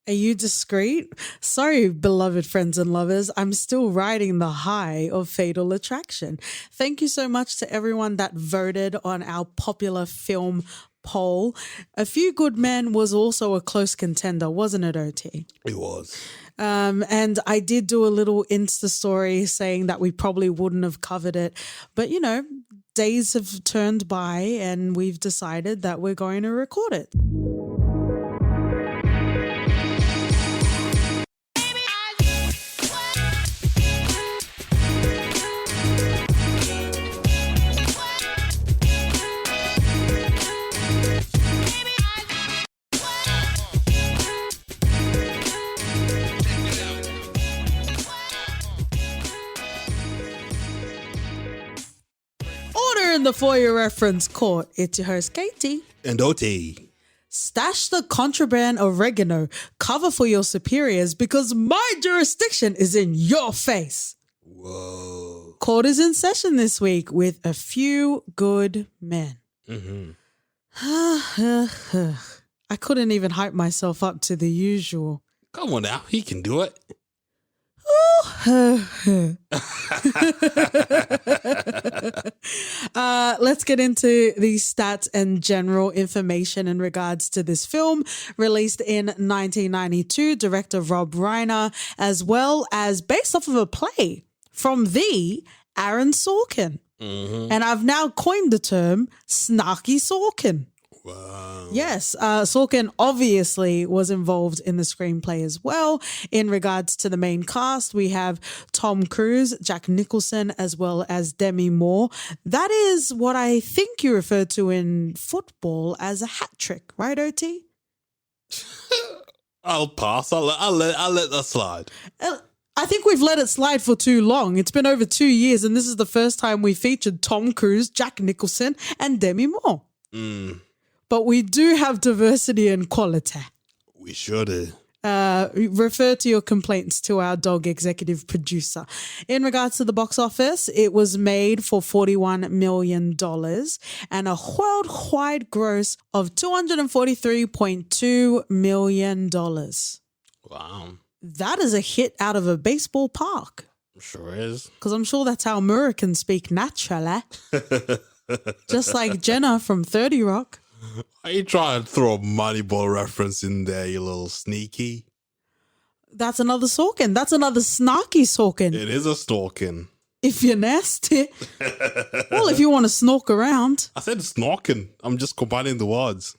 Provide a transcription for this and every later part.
Are you discreet? Sorry, beloved friends and lovers. I'm still riding the high of Fatal Attraction. Thank you so much to everyone that voted on our popular film poll. A Few Good Men was also a close contender, wasn't it, OT? It was. And I did do a little Insta story saying that we probably wouldn't have covered it. But, days have turned by and we've decided that we're going to record it. In the For Your Reference Court, it's your host Katie and OT. Stash the contraband oregano, cover for your superiors because my jurisdiction is in your face. Whoa. Court is in session this week with A Few Good Men. I couldn't even hype myself up to the usual. Come on now, he can do it. Let's get into the stats and general information in regards to this film, released in 1992, director Rob Reiner, as well as based off of a play from the Aaron Sorkin. And I've now coined the term Snarky Sorkin. Wow. Yes, Sorkin obviously was involved in the screenplay as well. In regards to the main cast, we have Tom Cruise, Jack Nicholson, as well as Demi Moore. That is what I think you refer to in football as a hat trick, right, OT? I'll pass. I'll let that slide. I think we've let it slide for too long. It's been over 2 years, and this is the first time we featured Tom Cruise, Jack Nicholson, and Demi Moore. But we do have diversity and quality. We sure do. Refer to your complaints to our dog executive producer. In regards to the box office, it was made for $41 million and a worldwide gross of $243.2 million. Wow. That is a hit out of a baseball park. Sure is. Because I'm sure that's how Americans speak naturally. Just like Jenna from 30 Rock. Are you trying to throw a Moneyball reference in there, you little sneaky? That's another Sorkin. That's another snarky Sorkin. It is a stalking. If you're nasty. Well, if you want to snork around. I said snorking. I'm just combining the words.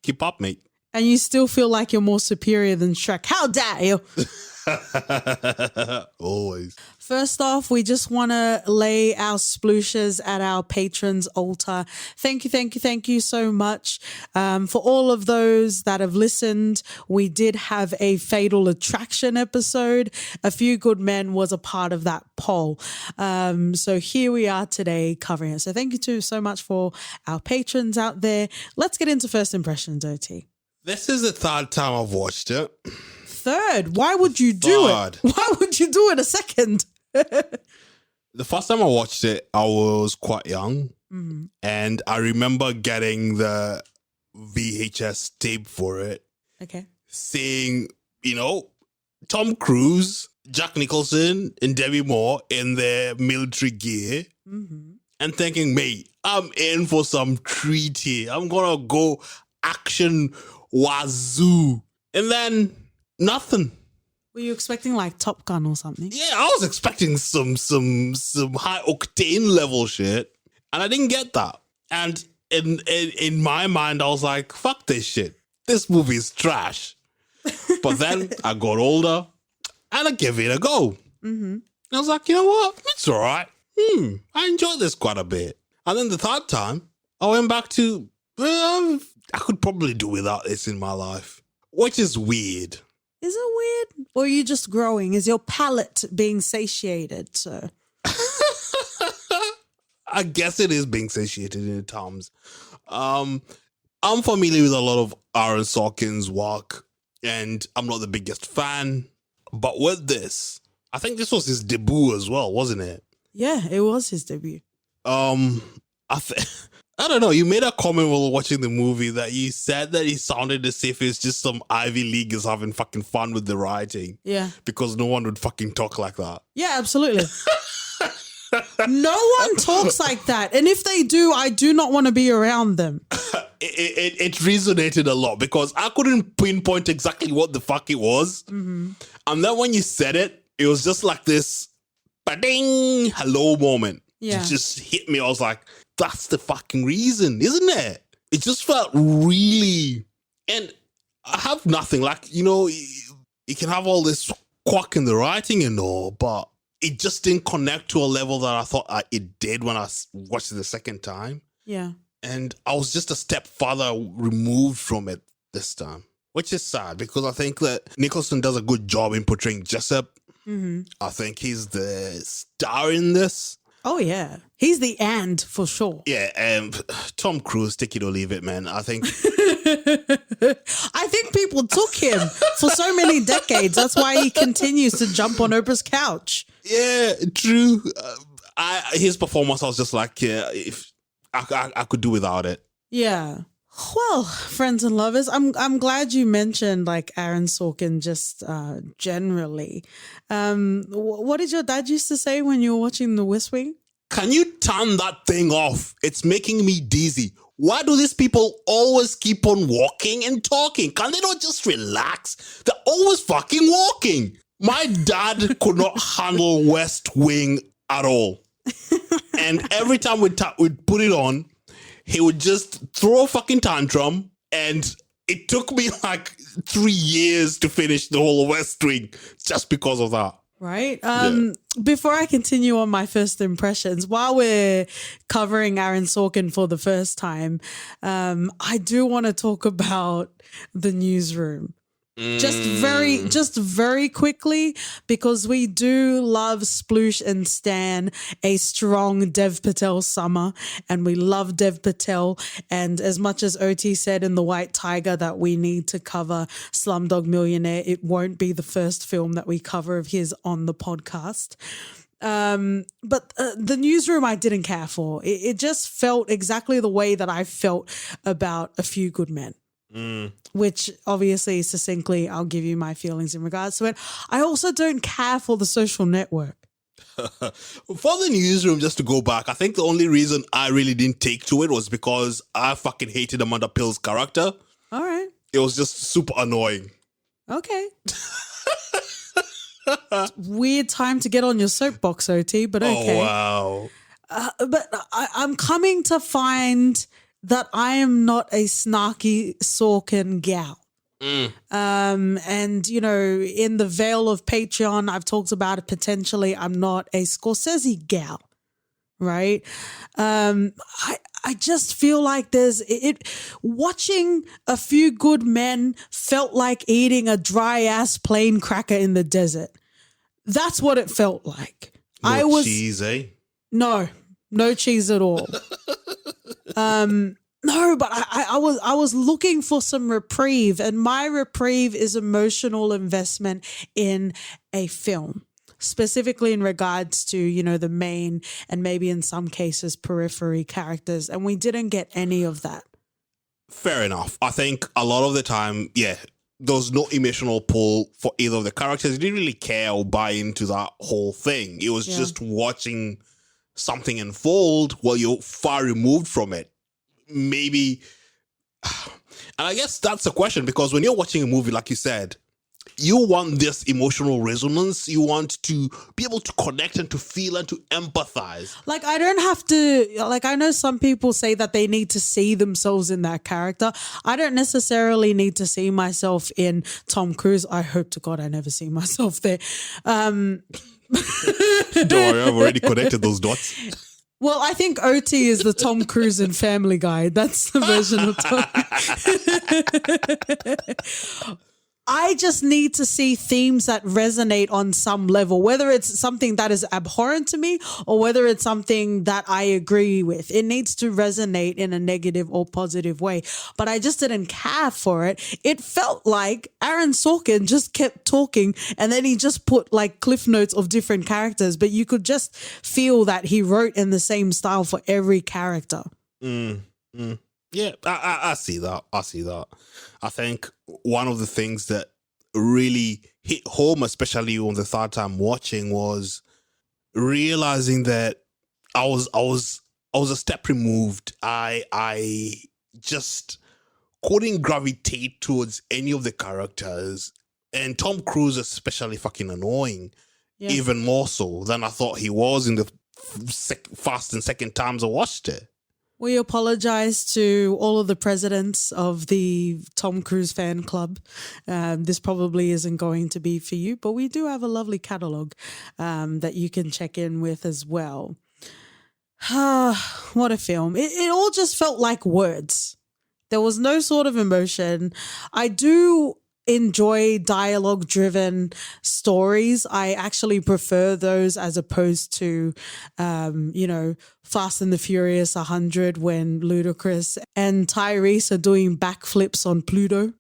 Keep up, mate. And you still feel like you're more superior than Shrek. How dare you? Always. First off, we just want to lay our splooshes at our patrons' altar. Thank you so much. For all of those that have listened, we did have a Fatal Attraction episode. A Few Good Men was a part of that poll. So here we are today covering it. So thank you so much for our patrons out there. Let's get into first impressions, OT. This is the third time I've watched it. Third? Why would you do it? Why would you do it a second? The first time I watched it, I was quite young. And I remember getting the VHS tape for it. Okay. Seeing, Tom Cruise, Jack Nicholson, and Demi Moore in their military gear. And thinking, mate, I'm in for some treat here. I'm going to go action wazoo. And then nothing. Were you expecting like Top Gun or something? Yeah, I was expecting some high octane level shit, and I didn't get that. And in my mind, I was like, "Fuck this shit. This movie is trash." But then I got older, and I gave it a go. And I was like, you know what? It's all right. I enjoyed this quite a bit. And then the third time, I went back to, I could probably do without this in my life, which is weird. Is it weird? Or are you just growing? Is your palate being satiated, sir? I guess it is being satiated in times. I'm familiar with a lot of Aaron Sorkin's work, and I'm not the biggest fan. But with this, I think this was his debut as well, wasn't it? Yeah, it was his debut. I I don't know. You made a comment while watching the movie that you said that it sounded as if it's just some Ivy Leaguers having fucking fun with the writing. Yeah. Because no one would fucking talk like that. Yeah, absolutely. No one talks like that. And if they do, I do not want to be around them. It resonated a lot because I couldn't pinpoint exactly what the fuck it was. Mm-hmm. And then when you said it, it was just like this ba-ding, hello moment. Yeah. It just hit me. I was like, that's the fucking reason, isn't it? It just felt really... And I have nothing. Like, you know, you can have all this quack in the writing and all, but it just didn't connect to a level that I thought it did when I watched it the second time. Yeah. And I was just a step farther removed from it this time, which is sad because I think that Nicholson does a good job in portraying Jessup. Mm-hmm. I think he's the star in this. Oh, yeah. He's the and for sure. Yeah, Tom Cruise, take it or leave it, man. I think... I think people took him for so many decades. That's why he continues to jump on Oprah's couch. Yeah, true. His performance, I was just like, yeah, if I could do without it. Yeah. Well, friends and lovers, I'm glad you mentioned like Aaron Sorkin just generally. What did your dad used to say when you were watching The West Wing? Can you turn that thing off? It's making me dizzy. Why do these people always keep on walking and talking? Can they not just relax? They're always fucking walking. My dad could not handle West Wing at all. And every time we'd put it on, he would just throw a fucking tantrum. And it took me like 3 years to finish the whole West Wing just because of that. Right. Yeah. Before I continue on my first impressions, while we're covering Aaron Sorkin for the first time, I do want to talk about The Newsroom. Just very quickly, because we do love Sploosh and Stan a strong Dev Patel summer, and we love Dev Patel. And as much as OT said in The White Tiger that we need to cover Slumdog Millionaire, it won't be the first film that we cover of his on the podcast. But The Newsroom I didn't care for. It just felt exactly the way that I felt about A Few Good Men. Which obviously, succinctly, I'll give you my feelings in regards to it. I also don't care for The Social Network. For The Newsroom, just to go back, I think the only reason I really didn't take to it was because I fucking hated Amanda Pill's character. All right. It was just super annoying. Okay. Weird time to get on your soapbox, OT, but okay. Oh, wow. But I'm coming to find that I am not a snarky Sorkin gal. And, you know, in the veil of Patreon, I've talked about it potentially. I'm not a Scorsese gal, right? I just feel like watching A Few Good Men felt like eating a dry ass plain cracker in the desert. That's what it felt like. Cheese, eh? No cheese at all. No, but I was looking for some reprieve, and my reprieve is emotional investment in a film, specifically in regards to, you know, the main and maybe in some cases periphery characters, and we didn't get any of that. Fair enough. I think a lot of the time, yeah, there was no emotional pull for either of the characters. You didn't really care or buy into that whole thing. It was just watching something unfold while you're far removed from it. Maybe, and I guess that's the question, because when you're watching a movie, like you said, you want this emotional resonance. You want to be able to connect and to feel and to empathize. Like, I don't have to, like, I know some people say that they need to see themselves in that character. I don't necessarily need to see myself in Tom Cruise. I hope to God I never see myself there. Don't worry, I've already connected those dots. Well, I think OT is the Tom Cruise in Family Guy. That's the version of Tom. I just need to see themes that resonate on some level, whether it's something that is abhorrent to me or whether it's something that I agree with. It needs to resonate in a negative or positive way. But I just didn't care for it. It felt like Aaron Sorkin just kept talking and then he just put like cliff notes of different characters, but you could just feel that he wrote in the same style for every character. Yeah, I see that. I see that. I think one of the things that really hit home, especially on the third time watching, was realizing that I was a step removed. I just couldn't gravitate towards any of the characters, and Tom Cruise especially fucking annoying, Yeah. even more so than I thought he was in the first and second times I watched it. We apologize to all of the presidents of the Tom Cruise fan club. This probably isn't going to be for you, but we do have a lovely catalog that you can check in with as well. What a film. It all just felt like words. There was no sort of emotion. I do enjoy dialogue-driven stories. I actually prefer those as opposed to, Fast and the Furious 100 when Ludacris and Tyrese are doing backflips on Pluto.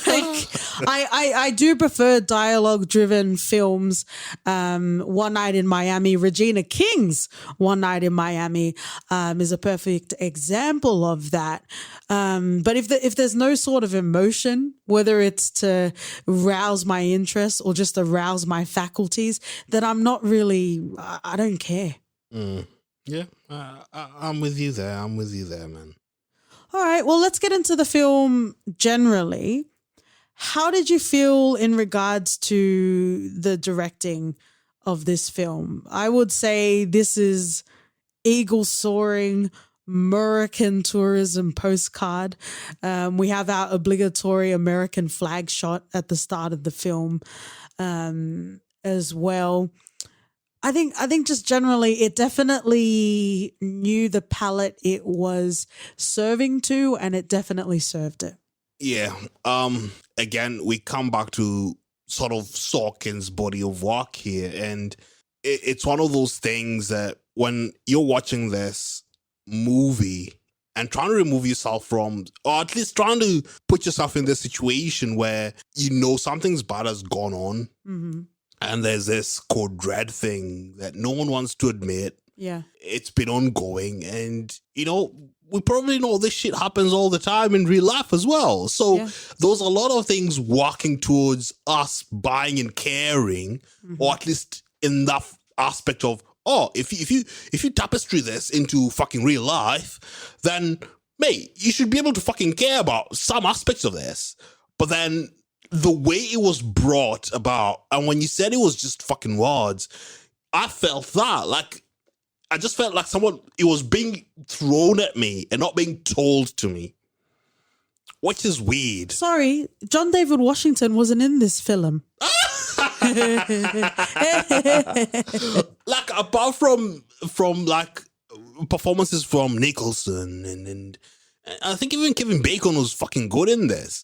Like, I do prefer dialogue-driven films. One Night in Miami, Regina King's One Night in Miami is a perfect example of that. But if there's no sort of emotion, whether it's to rouse my interest or just to rouse my faculties, then I'm not really, I don't care. Yeah, I'm with you there. I'm with you there, man. All right, well, let's get into the film generally. How did you feel in regards to the directing of this film? I would say this is eagle soaring American tourism postcard. We have our obligatory American flag shot at the start of the film as well. I think just generally it definitely knew the palette it was serving to, and it definitely served it. Yeah. Again, we come back to sort of Sorkin's body of work here, and it's one of those things that when you're watching this movie and trying to remove yourself from, or at least trying to put yourself in this situation where you know something's bad has gone on, and there's this code red thing that no one wants to admit. Yeah. It's been ongoing, and we probably know this shit happens all the time in real life as well. So there's a lot of things walking towards us buying and caring, or at least in that aspect of, if you tapestry this into fucking real life, then mate, you should be able to fucking care about some aspects of this. But then the way it was brought about, and when you said it was just fucking words, I felt that I just felt like it was being thrown at me and not being told to me, which is weird. Sorry, John David Washington wasn't in this film. Like, apart from like performances from Nicholson and I think even Kevin Bacon was fucking good in this.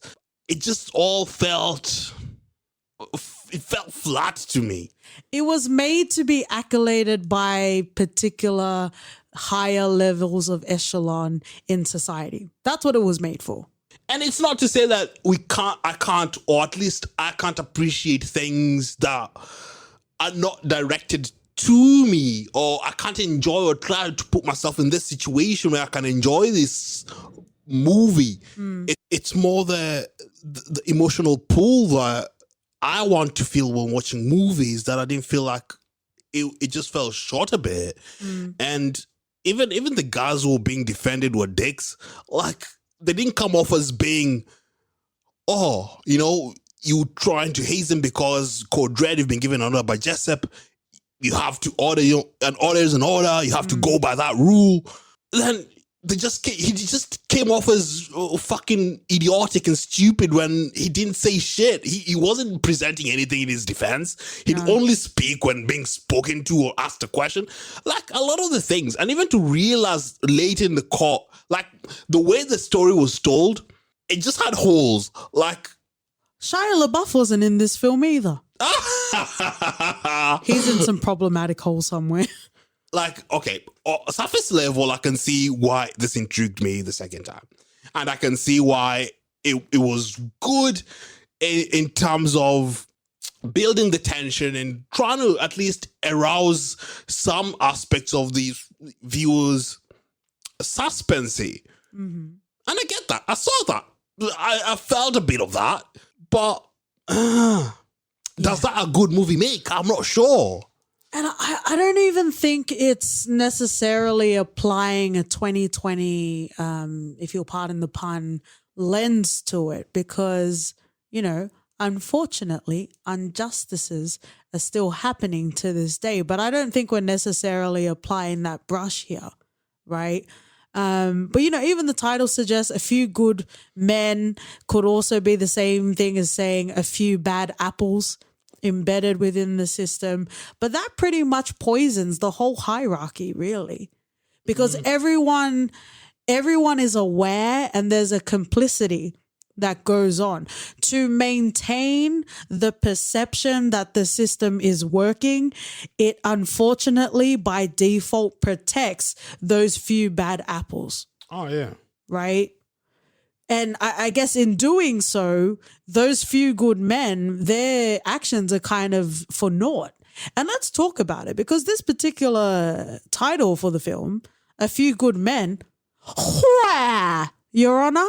It just all felt flat to me. It was made to be accoladed by particular higher levels of echelon in society. That's what it was made for. And it's not to say that I can't appreciate things that are not directed to me, or I can't enjoy or try to put myself in this situation where I can enjoy this movie. It's more the emotional pull that I want to feel when watching movies that I didn't feel like it just fell short a bit. And even the guys who were being defended were dicks. Like, they didn't come off as being, you trying to haze them because Code Red, you've been given an order by Jessup. You have to order, an order is an order. You have to go by that rule. Then he just came off as fucking idiotic and stupid when he didn't say shit. He wasn't presenting anything in his defense. He'd only speak when being spoken to or asked a question. Like, a lot of the things, and even to realize late in the court, like, the way the story was told, it just had holes. Like, Shia LaBeouf wasn't in this film either. He's in some problematic hole somewhere. Like, okay, surface level, I can see why this intrigued me the second time. And I can see why it was good in terms of building the tension and trying to at least arouse some aspects of the viewers' suspensey. And I get that. I saw that. I felt a bit of that. But does that a good movie make? I'm not sure. And I don't even think it's necessarily applying a 2020, if you'll pardon the pun, lens to it because, unfortunately, injustices are still happening to this day. But I don't think we're necessarily applying that brush here, right? But, even the title suggests a few good men could also be the same thing as saying a few bad apples embedded within the system. But that pretty much poisons the whole hierarchy, really, because everyone is aware and there's a complicity that goes on to maintain the perception that the system is working. It unfortunately by default protects those few bad apples. Oh, yeah. Right? And I guess in doing so, those few good men, their actions are kind of for naught. And let's talk about it because this particular title for the film, A Few Good Men, Your Honor,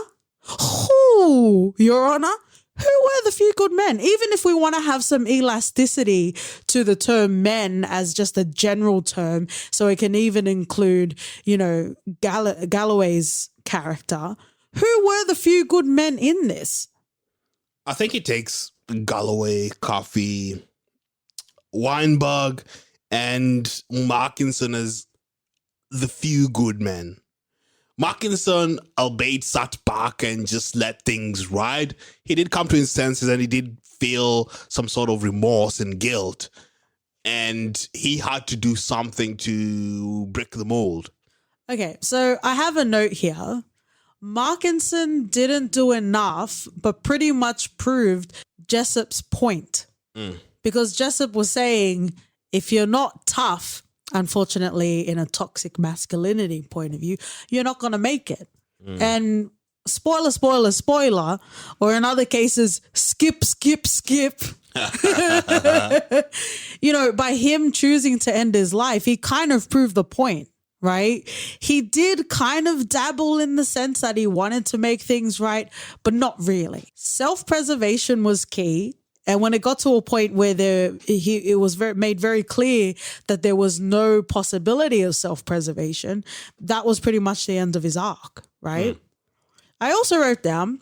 Your Honor, who were the few good men? Even if we want to have some elasticity to the term men as just a general term, so it can even include, Galloway's character, who were the few good men in this? I think it takes Galloway, Coffey, Weinberg, and Markinson as the few good men. Markinson, albeit sat back and just let things ride, he did come to his senses and he did feel some sort of remorse and guilt. And he had to do something to break the mold. Okay, so I have a note here. Markinson didn't do enough, but pretty much proved Jessup's point. Because Jessup was saying, if you're not tough, unfortunately, in a toxic masculinity point of view, you're not going to make it. And spoiler, spoiler, spoiler, or in other cases, skip. By him choosing to end his life, he kind of proved the point. Right? He did kind of dabble in the sense that he wanted to make things right, but not really. Self-preservation was key. And when it got to a point where it was made very clear that there was no possibility of self-preservation, that was pretty much the end of his arc, right? I also wrote down,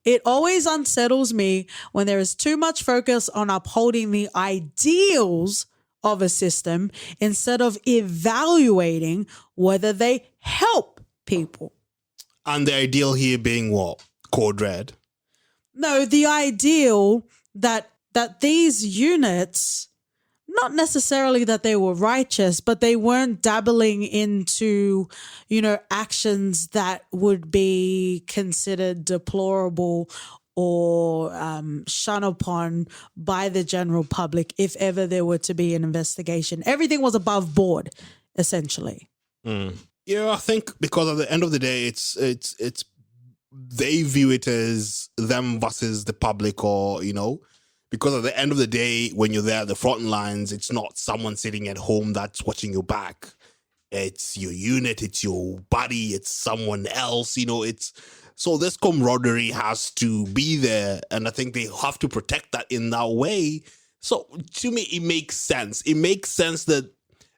it always unsettles me when there is too much focus on upholding the ideals of a system instead of evaluating whether they help people. And the ideal here being what? Code Red? No, the ideal that these units, not necessarily that they were righteous, but they weren't dabbling into, actions that would be considered deplorable or shun upon by the general public if ever there were to be an investigation. Everything was above board, essentially. Yeah, I think because at the end of the day, it's they view it as them versus the public, or because at the end of the day, when you're there at the front lines, it's not someone sitting at home that's watching your back. It's your unit, it's your body, it's someone else. So this camaraderie has to be there, and I think they have to protect that in that way. So to me, it makes sense. It makes sense that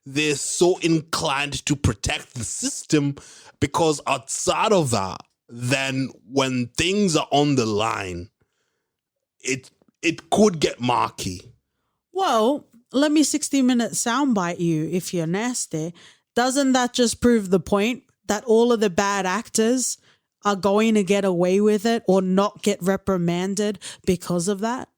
they're so inclined to protect the system, because outside of that, then when things are on the line, it could get murky. Well, let me 60-minute soundbite you if you're nasty. Doesn't that just prove the point that all of the bad actors are going to get away with it or not get reprimanded because of that?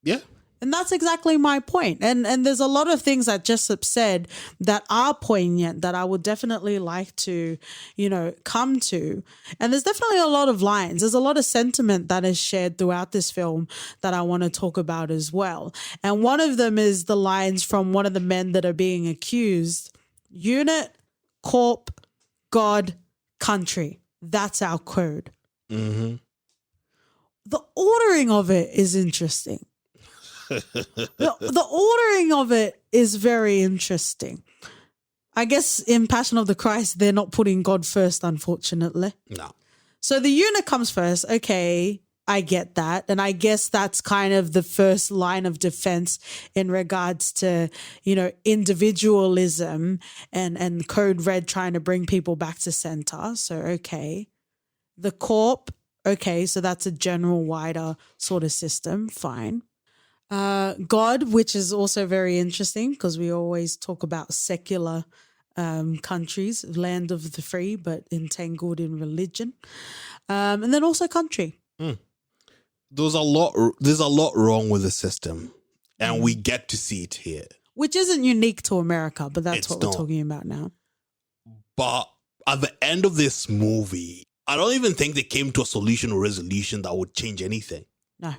Yeah. And that's exactly my point. And there's a lot of things that Jessup said that are poignant that I would definitely like to, come to. And there's definitely a lot of lines. There's a lot of sentiment that is shared throughout this film that I want to talk about as well. And one of them is the lines from one of the men that are being accused. Unit, corp, God, country. That's our code. Mm-hmm. The ordering of it is interesting. The ordering of it is very interesting. I guess in Passion of the Christ, they're not putting God first, unfortunately. No. So the unit comes first. Okay, I get that. And I guess that's kind of the first line of defense in regards to, individualism and Code Red trying to bring people back to center. So, okay. The Corp, okay, so that's a general wider sort of system. Fine. God, which is also very interesting because we always talk about secular countries, land of the free, but entangled in religion. And then also country. There's a lot wrong with the system, and we get to see it here. Which isn't unique to America, but that's what we're not. talking about now. But at the end of this movie, I don't even think they came to a solution or resolution that would change anything. No.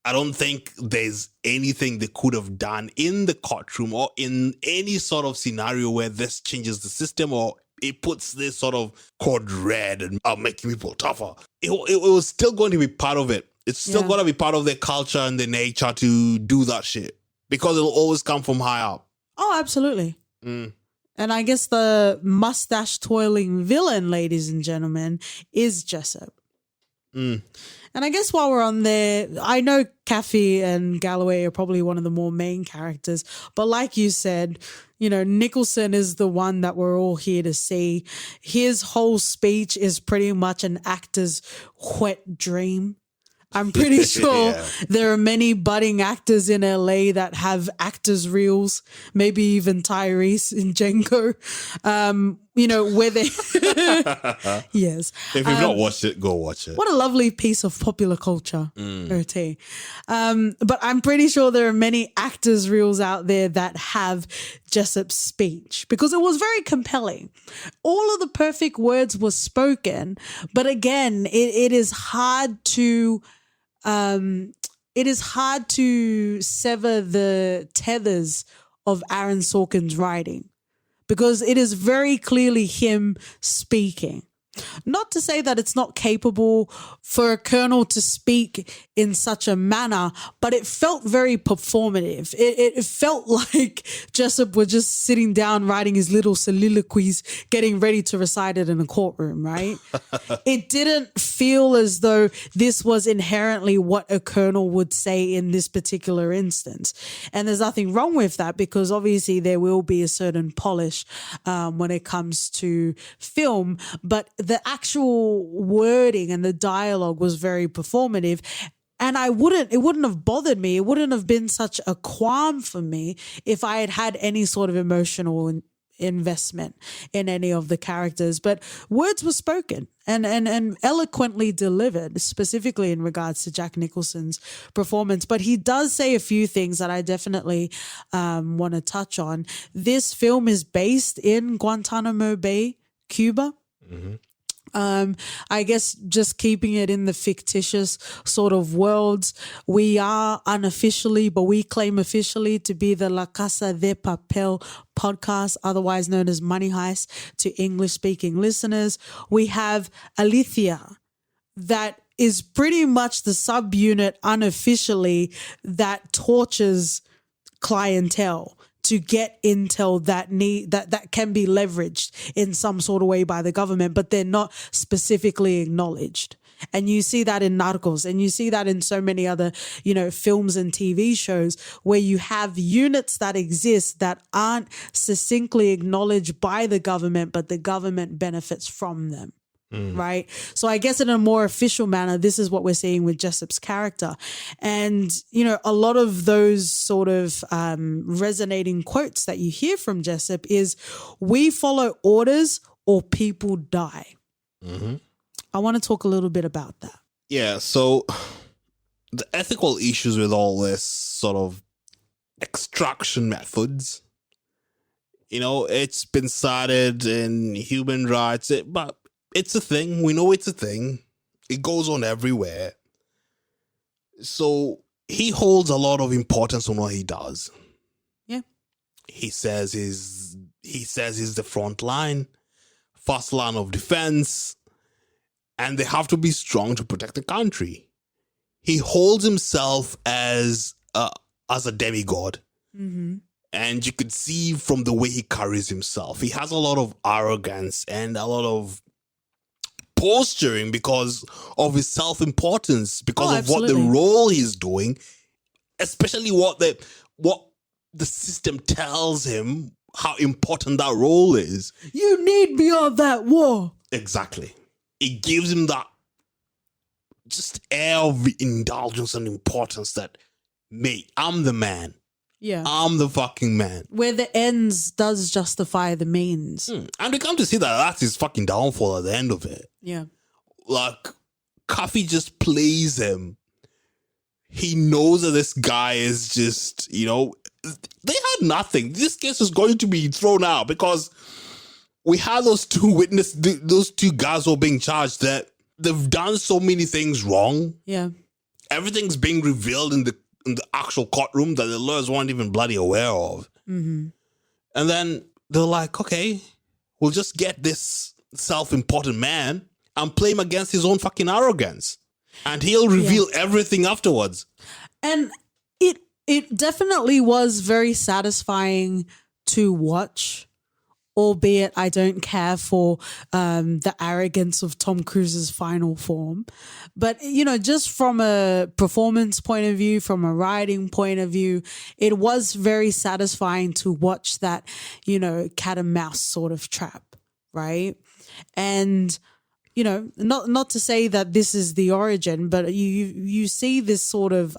I don't think there's anything they could have done in the courtroom or in any sort of scenario where this changes the system or it puts this sort of code red and making people tougher. It was still going to be part of it. It's still going to be part of their culture and their nature to do that shit because it'll always come from high up. Oh, absolutely. And I guess the mustache twirling villain, ladies and gentlemen, is Jessup. And I guess while we're on there, I know Caffey and Galloway are probably one of the more main characters, but like you said, Nicholson is the one that we're all here to see. His whole speech is pretty much an actor's wet dream. I'm pretty sure there are many budding actors in LA that have actors' reels, maybe even Tyrese in Django, where they... Yes. If you've not watched it, go watch it. What a lovely piece of popular culture, OT. But I'm pretty sure there are many actors' reels out there that have Jessup's speech because it was very compelling. All of the perfect words were spoken, but again, it is hard to... it is hard to sever the tethers of Aaron Sorkin's writing because it is very clearly him speaking. Not to say that it's not capable for a colonel to speak in such a manner, but it felt very performative. It felt like Jessup was just sitting down writing his little soliloquies, getting ready to recite it in a courtroom, right? It didn't feel as though this was inherently what a colonel would say in this particular instance. And there's nothing wrong with that because obviously there will be a certain polish when it comes to film, but the actual wording and the dialogue was very performative. And it wouldn't have bothered me. It wouldn't have been such a qualm for me if I had had any sort of emotional investment in any of the characters. But words were spoken and eloquently delivered, specifically in regards to Jack Nicholson's performance. But he does say a few things that I definitely want to touch on. This film is based in Guantanamo Bay, Cuba. I guess just keeping it in the fictitious sort of worlds, we are unofficially, but we claim officially to be the La Casa de Papel podcast, otherwise known as Money Heist to English-speaking listeners. We have Alicia, that is pretty much the subunit unofficially that tortures clientele to get intel that can be leveraged in some sort of way by the government, but they're not specifically acknowledged. And you see that in Narcos, and you see that in so many other, films and TV shows where you have units that exist that aren't succinctly acknowledged by the government, but the government benefits from them. Right. So I guess in a more official manner, this is what we're seeing with Jessup's character. And, a lot of those sort of resonating quotes that you hear from Jessup is, we follow orders or people die. I want to talk a little bit about that. Yeah. So the ethical issues with all this sort of extraction methods, it's been cited in human rights, but it's a thing. We know it's a thing. It goes on everywhere. So he holds a lot of importance on what he does. Yeah. He says he's the front line, first line of defense, and they have to be strong to protect the country. He holds himself as a demigod. And you could see from the way he carries himself, he has a lot of arrogance and a lot of posturing because of his self-importance, because of what the role he's doing, especially what the system tells him how important that role is. You need me on that war. Exactly. It gives him that just air of indulgence and importance that, mate, I'm the man. Yeah. I'm the fucking man. Where the ends does justify the means. And we come to see that that's his fucking downfall at the end of it. Yeah. Like, Kafi just plays him. He knows that this guy is just, they had nothing. This case was going to be thrown out because we had those two guys who are being charged that they've done so many things wrong. Yeah. Everything's being revealed in the actual courtroom that the lawyers weren't even bloody aware of. Mm-hmm. And then they're like, okay, we'll just get this self-important man and play him against his own fucking arrogance. And he'll reveal everything afterwards. And it definitely was very satisfying to watch, albeit I don't care for the arrogance of Tom Cruise's final form. But, just from a performance point of view, from a writing point of view, it was very satisfying to watch that, cat and mouse sort of trap, right? And not to say that this is the origin, but you see this sort of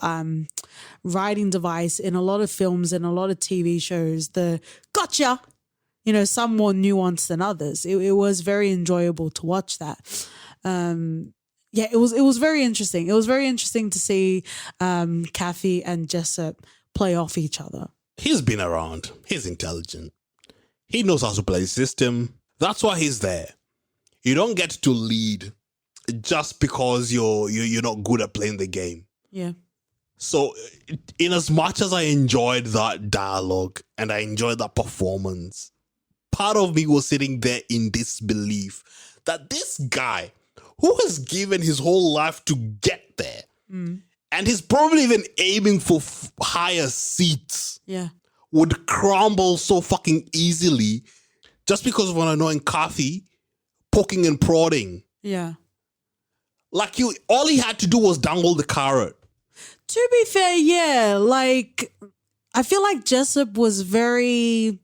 writing device in a lot of films and a lot of TV shows. The gotcha, some more nuanced than others. It was very enjoyable to watch that. It was very interesting. It was very interesting to see Kathy and Jessup play off each other. He's been around. He's intelligent. He knows how to play the system. That's why he's there. You don't get to lead just because you're not good at playing the game. Yeah. So in as much as I enjoyed that dialogue and I enjoyed that performance, part of me was sitting there in disbelief that this guy who has given his whole life to get there and he's probably even aiming for higher seats would crumble so fucking easily just because of an annoying Kathy poking and prodding. Yeah. Like all he had to do was dangle the carrot. To be fair, yeah. Like, I feel like Jessup was very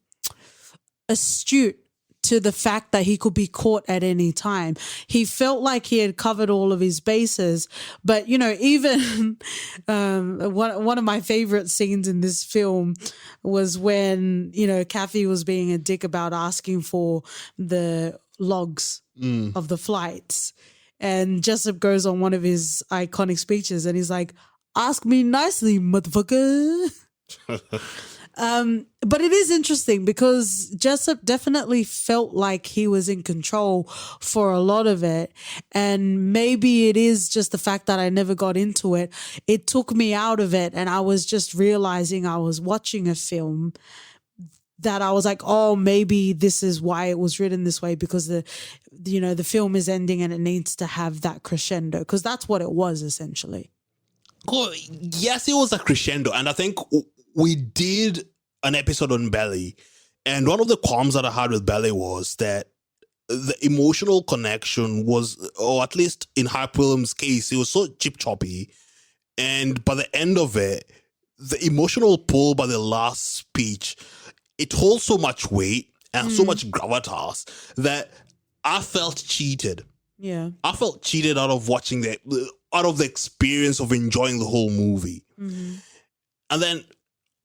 astute to the fact that he could be caught at any time. He felt like he had covered all of his bases. But, even one of my favorite scenes in this film was when, Kathy was being a dick about asking for the logs of the flights. And Jessup goes on one of his iconic speeches and he's like, ask me nicely, motherfucker. But it is interesting because Jessup definitely felt like he was in control for a lot of it. And maybe it is just the fact that I never got into it. It took me out of it and I was just realizing I was watching a film that I was like, oh, maybe this is why it was written this way because the film is ending and it needs to have that crescendo because that's what it was essentially. Well, yes, it was a crescendo. And I think we did an episode on Belly. And one of the qualms that I had with Belly was that the emotional connection was, or at least in Hype Williams' case, it was so chip-choppy. And by the end of it, the emotional pull by the last speech, it holds so much weight and so much gravitas that I felt cheated. Yeah. I felt cheated out of watching out of the experience of enjoying the whole movie. Mm-hmm. And then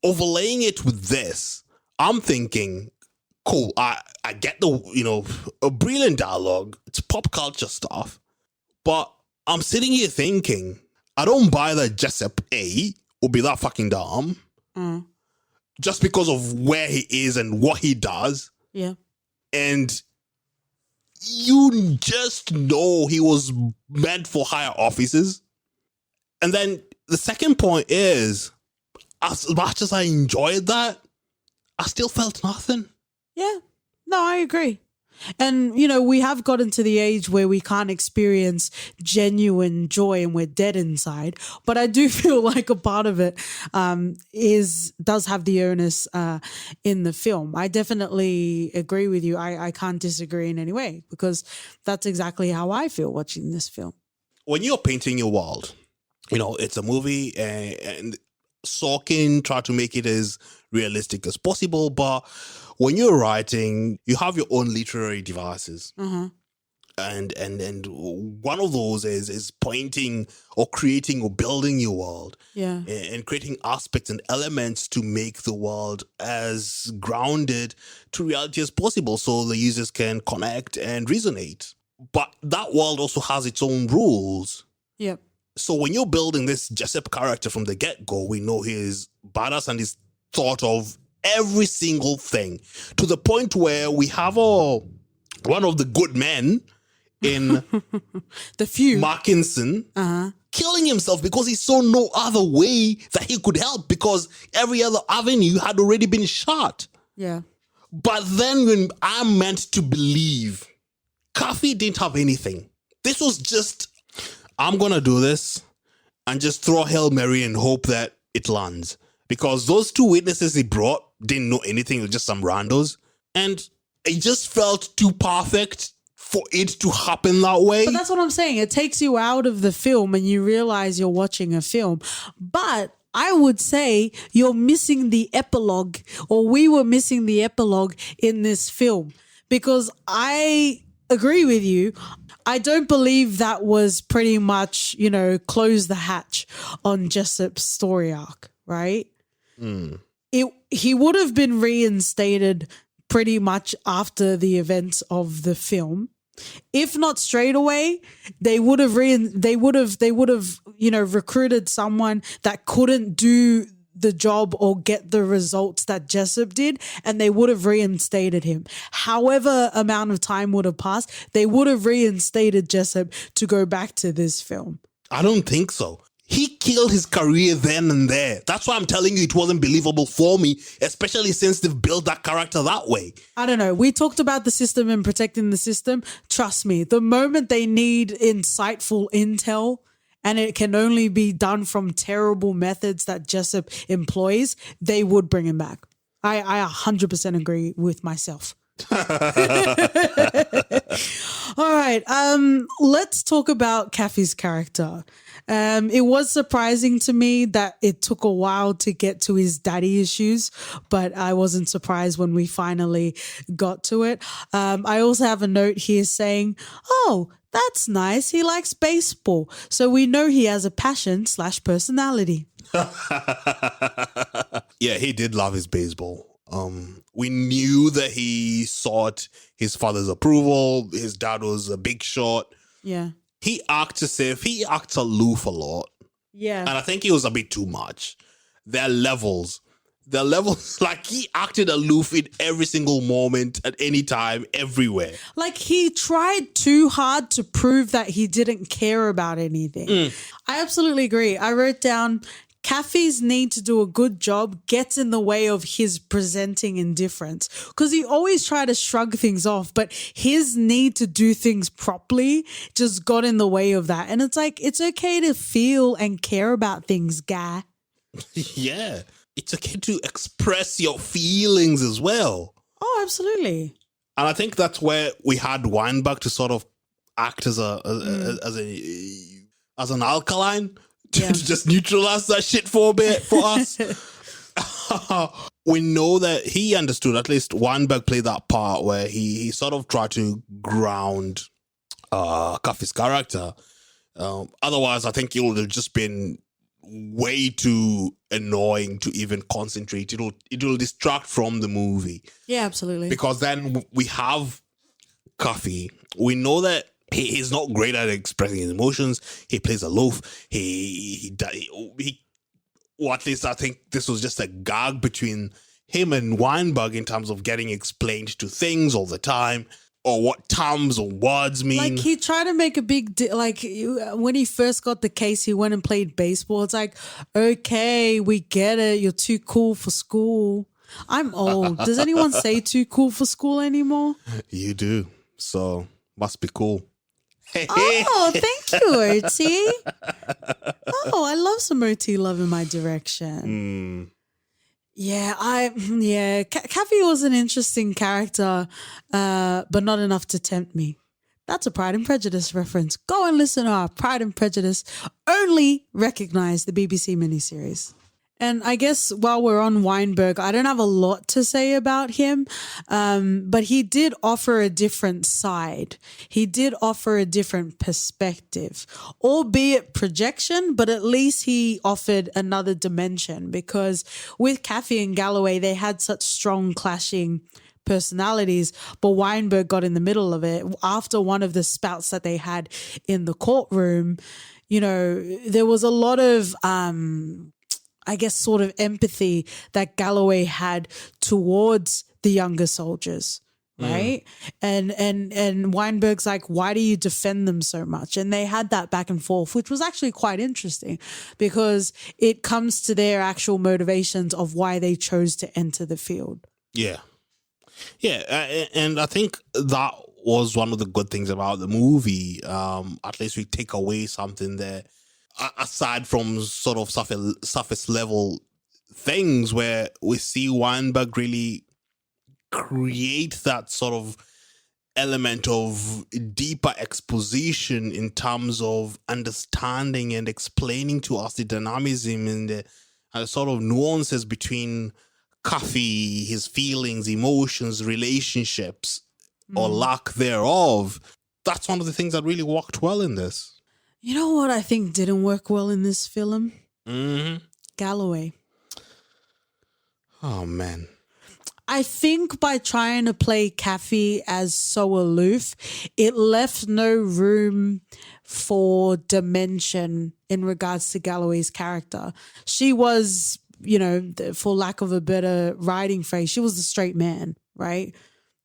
overlaying it with this, I'm thinking, cool, I get a brilliant dialogue. It's pop culture stuff. But I'm sitting here thinking, I don't buy that Jessup A will be that fucking dumb. Just because of where he is and what he does. Yeah. And you just know he was meant for higher offices. And then the second point is, as much as I enjoyed that, I still felt nothing. Yeah. No, I agree. And, we have gotten to the age where we can't experience genuine joy and we're dead inside. But I do feel like a part of it does have the onus in the film. I definitely agree with you. I can't disagree in any way because that's exactly how I feel watching this film. When you're painting your world, it's a movie and Sorkin tried to make it as realistic as possible, but when you're writing, you have your own literary devices. Uh-huh. And one of those is pointing or creating or building your world. Yeah. And creating aspects and elements to make the world as grounded to reality as possible so the users can connect and resonate. But that world also has its own rules. Yep. So when you're building this Jessup character from the get-go, we know he's badass and he's thought of every single thing to the point where we have one of the good men in the few Markinson killing himself because he saw no other way that he could help because every other avenue had already been shot. Yeah. But then when I'm meant to believe Kafi didn't have anything. This was just, I'm going to do this and just throw Hail Mary and hope that it lands. Because those two witnesses he brought didn't know anything. It was just some randos. And it just felt too perfect for it to happen that way. But that's what I'm saying. It takes you out of the film and you realize you're watching a film. But I would say you're missing the epilogue, or we were missing the epilogue in this film. Because I agree with you. I don't believe that was pretty much, close the hatch on Jessup's story arc, right? He would have been reinstated pretty much after the events of the film. If not straight away, they would have recruited someone that couldn't do the job or get the results that Jessup did, and they would have reinstated him. However amount of time would have passed, they would have reinstated Jessup to go back to this film. I don't think so. He killed his career then and there. That's why I'm telling you it wasn't believable for me, especially since they've built that character that way. I don't know. We talked about the system and protecting the system. Trust me, the moment they need insightful intel and it can only be done from terrible methods that Jessup employs, they would bring him back. I 100% agree with myself. All right. Let's talk about Kafi's character. It was surprising to me that it took a while to get to his daddy issues, but I wasn't surprised when we finally got to it. I also have a note here saying, oh, that's nice. He likes baseball. So we know he has a passion/personality. Yeah, he did love his baseball. We knew that he sought his father's approval. His dad was a big shot. Yeah. He acts aloof a lot. Yeah. And I think he was a bit too much. There are levels, like he acted aloof in every single moment, at any time, everywhere. Like he tried too hard to prove that he didn't care about anything. I absolutely agree. I wrote down, Kafi's need to do a good job gets in the way of his presenting indifference, because he always tried to shrug things off, but his need to do things properly just got in the way of that. And it's like, it's okay to feel and care about things, guy. Yeah. It's okay to express your feelings as well. Oh, absolutely. And I think that's where we had Weinberg to sort of act as an alkaline. To just neutralize that shit for a bit for us. We know that he understood, at least Weinberg played that part where he sort of tried to ground Kafi's character. Otherwise, I think it would have just been way too annoying to even concentrate. It'll distract from the movie. Yeah, absolutely. Because then we have Kafi. We know that he's not great at expressing his emotions. He plays aloof. Or at least I think this was just a gag between him and Weinberg in terms of getting explained to things all the time, or what terms or words mean. Like he tried to make a big deal. Like when he first got the case, he went and played baseball. It's like, okay, we get it. You're too cool for school. I'm old. Does anyone say too cool for school anymore? You do. So must be cool. Oh, thank you, OT. Oh, I love some OT love in my direction. Yeah, Kathy was an interesting character, but not enough to tempt me. That's a Pride and Prejudice reference. Go and listen to our Pride and Prejudice. Only recognize the BBC miniseries. And I guess while we're on Weinberg, I don't have a lot to say about him, but he did offer a different side. He did offer a different perspective, albeit projection, but at least he offered another dimension, because with Kathy and Galloway, they had such strong clashing personalities, but Weinberg got in the middle of it. After one of the spouts that they had in the courtroom, there was a lot of I guess sort of empathy that Galloway had towards the younger soldiers, right? And Weinberg's like, why do you defend them so much? And they had that back and forth, which was actually quite interesting, because it comes to their actual motivations of why they chose to enter the field. Yeah. And I think that was one of the good things about the movie. At least we take away something there, aside from sort of surface level things, where we see Weinberg really create that sort of element of deeper exposition in terms of understanding and explaining to us the dynamism and the sort of nuances between Cuffy, his feelings, emotions, relationships, or lack thereof. That's one of the things that really worked well in this. You know what I think didn't work well in this film? Galloway. Oh, man. I think by trying to play Kathy as so aloof, it left no room for dimension in regards to Galloway's character. She was, for lack of a better writing phrase, she was the straight man, right?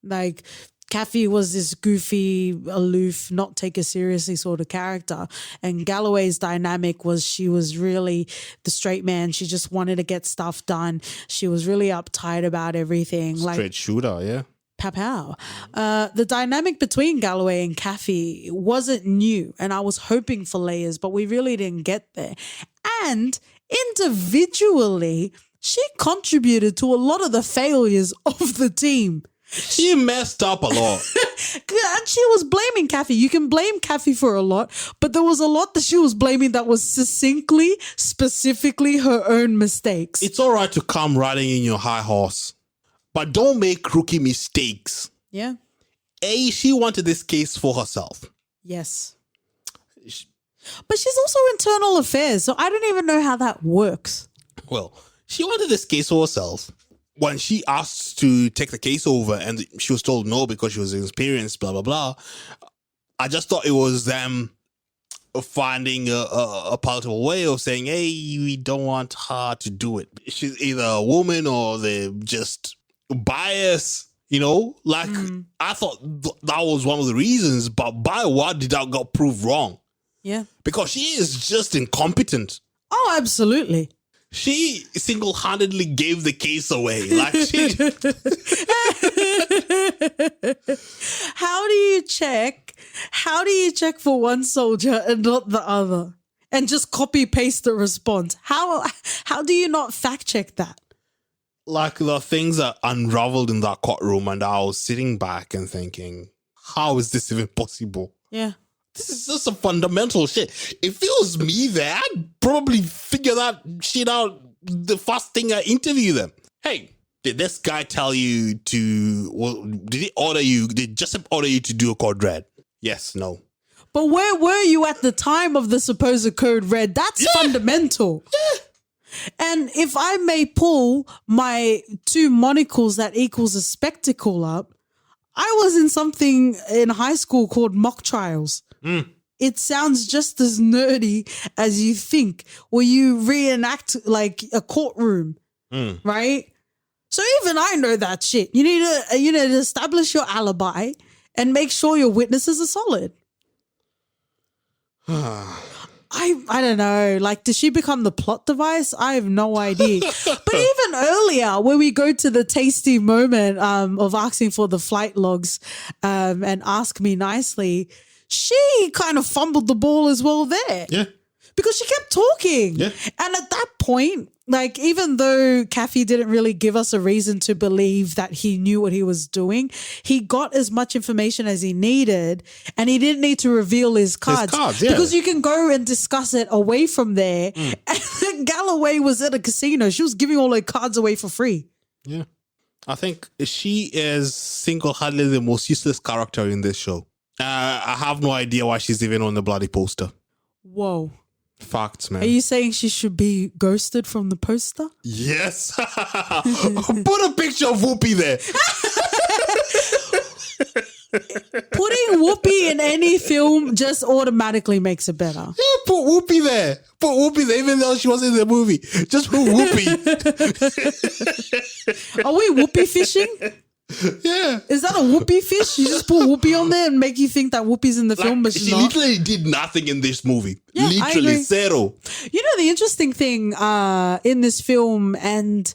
Like, Kathy was this goofy, aloof, not take it seriously sort of character. And Galloway's dynamic was she was really the straight man. She just wanted to get stuff done. She was really uptight about everything. Straight shooter, yeah. Pow. The dynamic between Galloway and Kathy wasn't new, and I was hoping for layers, but we really didn't get there. And individually, she contributed to a lot of the failures of the team. She messed up a lot. And she was blaming Kathy. You can blame Kathy for a lot, but there was a lot that she was blaming that was specifically her own mistakes. It's all right to come riding in your high horse, but don't make rookie mistakes. Yeah. She wanted this case for herself. Yes. But she's also internal affairs, so I don't even know how that works. Well, she wanted this case for herself. When she asked to take the case over and she was told no because she was inexperienced, blah, blah, blah, I just thought it was them finding a palatable way of saying, hey, we don't want her to do it. She's either a woman or they're just biased, I thought that was one of the reasons, but by what did that got proved wrong? Yeah. Because she is just incompetent. Oh, absolutely. She single-handedly gave the case away. How do you check for one soldier and not the other? And just copy paste the response. How do you not fact check that? Like the things that unraveled in that courtroom, and I was sitting back and thinking, how is this even possible? Yeah. This is just a fundamental shit. If it was me there, I'd probably figure that shit out the first thing I interview them. Hey, did this guy tell you did Jessup order you to do a code red? Yes, no. But where were you at the time of the supposed code red? That's fundamental. Yeah. And if I may pull my two monocles that equals a spectacle up, I was in something in high school called mock trials. It sounds just as nerdy as you think, where you reenact like a courtroom, right? So even I know that shit. You need to establish your alibi and make sure your witnesses are solid. I don't know. Like, does she become the plot device? I have no idea. But even earlier, when we go to the tasty moment of asking for the flight logs and ask me nicely, she kind of fumbled the ball as well there. Yeah. Because she kept talking. Yeah. And at that point, like, even though Kathy didn't really give us a reason to believe that he knew what he was doing, he got as much information as he needed, and he didn't need to reveal his cards. Yeah. Because you can go and discuss it away from there. And Galloway was at a casino. She was giving all her cards away for free. Yeah. I think she is single-handedly the most useless character in this show. I have no idea why she's even on the bloody poster. Whoa. Facts, man. Are you saying she should be ghosted from the poster? Yes. Put a picture of Whoopi there. Putting Whoopi in any film just automatically makes it better. Yeah, put Whoopi there. Put Whoopi there, even though she was in the movie. Just put Whoopi. Are we Whoopi fishing? Yeah. Is that a Whoopi fish? You just put Whoopi on there and make you think that Whoopi's in the film, but she's she not? literally did nothing in this movie. Yeah, literally zero. You know, the interesting thing in this film, and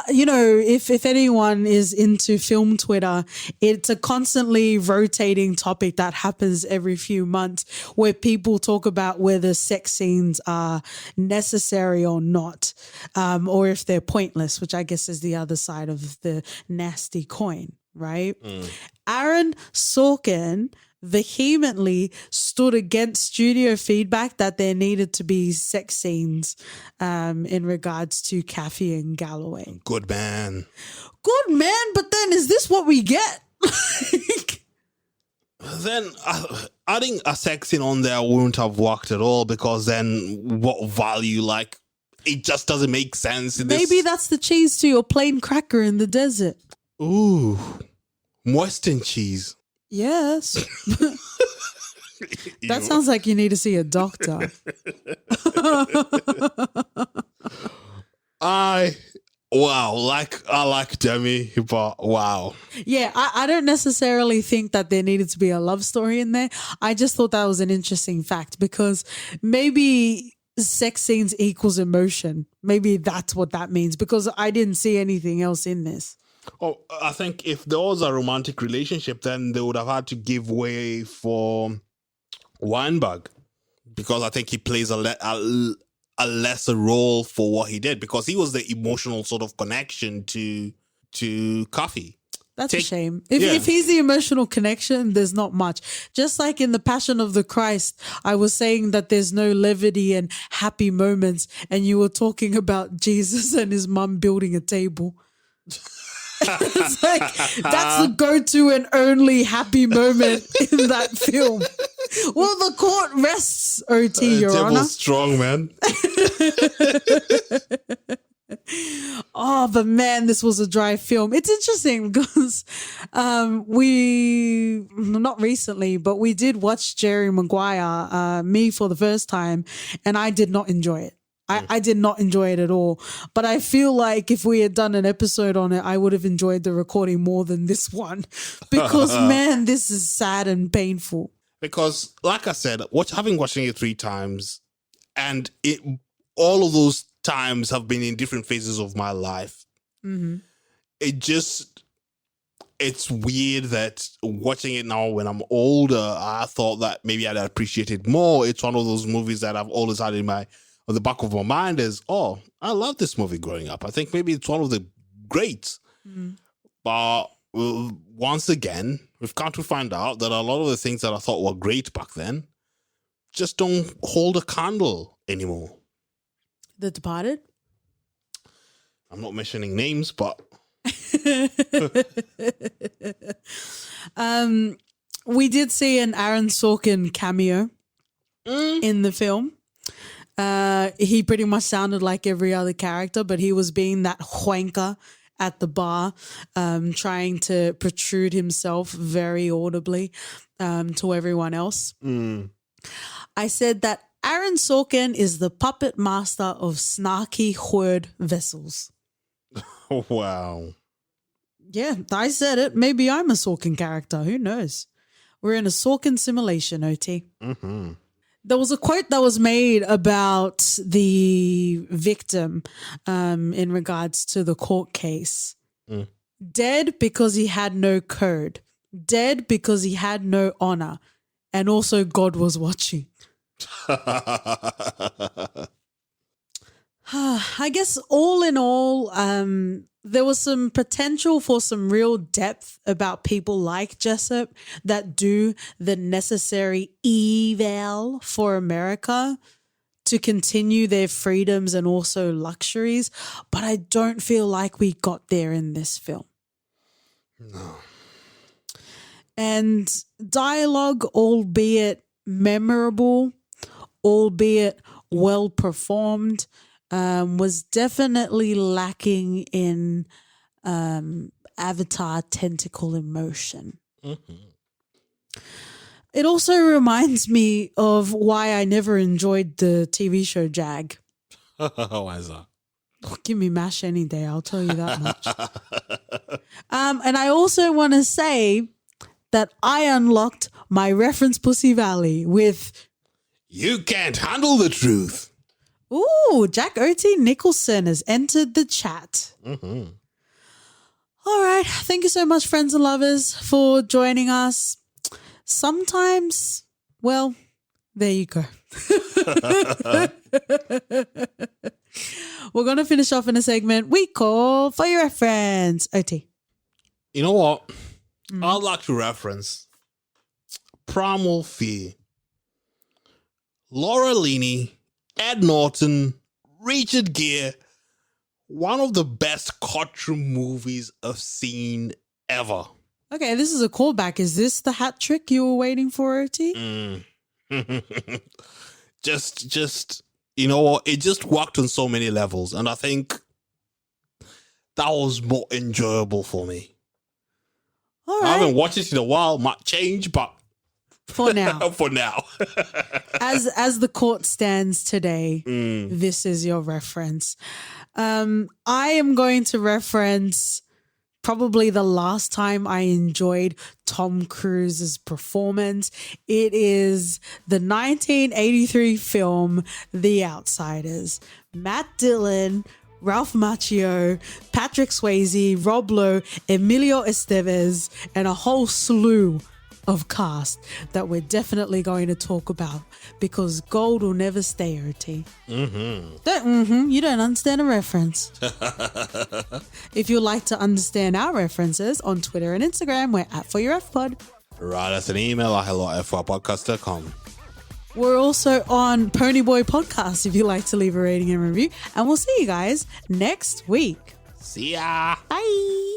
you know, if anyone is into film Twitter, it's a constantly rotating topic that happens every few months where people talk about whether sex scenes are necessary or not, or if they're pointless, which I guess is the other side of the nasty coin, right? Aaron Sorkin vehemently stood against studio feedback that there needed to be sex scenes in regards to Kathy and Galloway. Good man. Good man, but then is this what we get? Then adding a sex scene on there wouldn't have worked at all, because then what value, like, it just doesn't make sense in Maybe that's the cheese to your plain cracker in the desert. Ooh, moistened cheese. Yes. That sounds like you need to see a doctor. I like Demi, but wow. Yeah, I don't necessarily think that there needed to be a love story in there. I just thought that was an interesting fact, because maybe sex scenes equals emotion. Maybe that's what that means, because I didn't see anything else in this. Oh, I think if there was a romantic relationship, then they would have had to give way for Weinberg, because I think he plays a lesser role for what he did, because he was the emotional sort of connection to Coffee. That's a shame. If he's the emotional connection, there's not much. Just like in The Passion of the Christ, I was saying that there's no levity and happy moments, and you were talking about Jesus and his mum building a table. It's like, that's the go-to and only happy moment in that film. Well, the court rests, OT, Your Honor. Table's strong, man. Oh, but man, this was a dry film. It's interesting because we, not recently, but we did watch Jerry Maguire, me for the first time, and I did not enjoy it. I did not enjoy it at all. But I feel like if we had done an episode on it, I would have enjoyed the recording more than this one. Because, man, this is sad and painful. Because, like I said, having watched it 3 times, and all of those times have been in different phases of my life. Mm-hmm. It's weird that watching it now when I'm older, I thought that maybe I'd appreciate it more. It's one of those movies that I've always had on the back of my mind is, oh, I love this movie growing up. I think maybe it's one of the greats. Mm. But once again, we've come to find out that a lot of the things that I thought were great back then just don't hold a candle anymore. The Departed? I'm not mentioning names, but... We did see an Aaron Sorkin cameo in the film. He pretty much sounded like every other character, but he was being that wanker at the bar, trying to protrude himself very audibly to everyone else. I said that Aaron Sorkin is the puppet master of snarky word vessels. Wow. Yeah, I said it. Maybe I'm a Sorkin character. Who knows? We're in a Sorkin simulation, OT. Mm-hmm. There was a quote that was made about the victim in regards to the court case. Dead because he had no code. Dead because he had no honor. And also God was watching. I guess all in all, there was some potential for some real depth about people like Jessup that do the necessary eval for America to continue their freedoms and also luxuries. But I don't feel like we got there in this film. No. And dialogue, albeit memorable, albeit well performed, was definitely lacking in Avatar tentacle emotion. It also reminds me of why I never enjoyed the TV show Jag. Why is that? Give me MASH any day, I'll tell you that much. And I also want to say that I unlocked my reference Pussy Valley with You Can't Handle the Truth. Ooh, Jack O.T. Nicholson has entered the chat. All right. Thank you so much, friends and lovers, for joining us. Sometimes, well, there you go. We're going to finish off in a segment we call For Your Reference. OT. You know what? I'd like to reference Primal Fear. Laura Linney, Ed Norton, Richard Gere. One of the best courtroom movies I've seen ever. Okay, this is a callback. Is this the hat trick you were waiting for, OT? Just, you know what? It just worked on so many levels. And I think that was more enjoyable for me. All right. I haven't watched it in a while. Might change, but for now. For now. As the court stands today, this is your reference. I am going to reference probably the last time I enjoyed Tom Cruise's performance. It is the 1983 film The Outsiders. Matt Dillon, Ralph Macchio, Patrick Swayze, Rob Lowe, Emilio Estevez, and a whole slew of cast that we're definitely going to talk about because gold will never stay, OT. You don't understand a reference. If you'd like to understand our references on Twitter and Instagram, we're at ForYourFPod. Write us an email at hello@forpodcast.com. We're also on Ponyboy Podcast if you'd like to leave a rating and review. And we'll see you guys next week. See ya. Bye.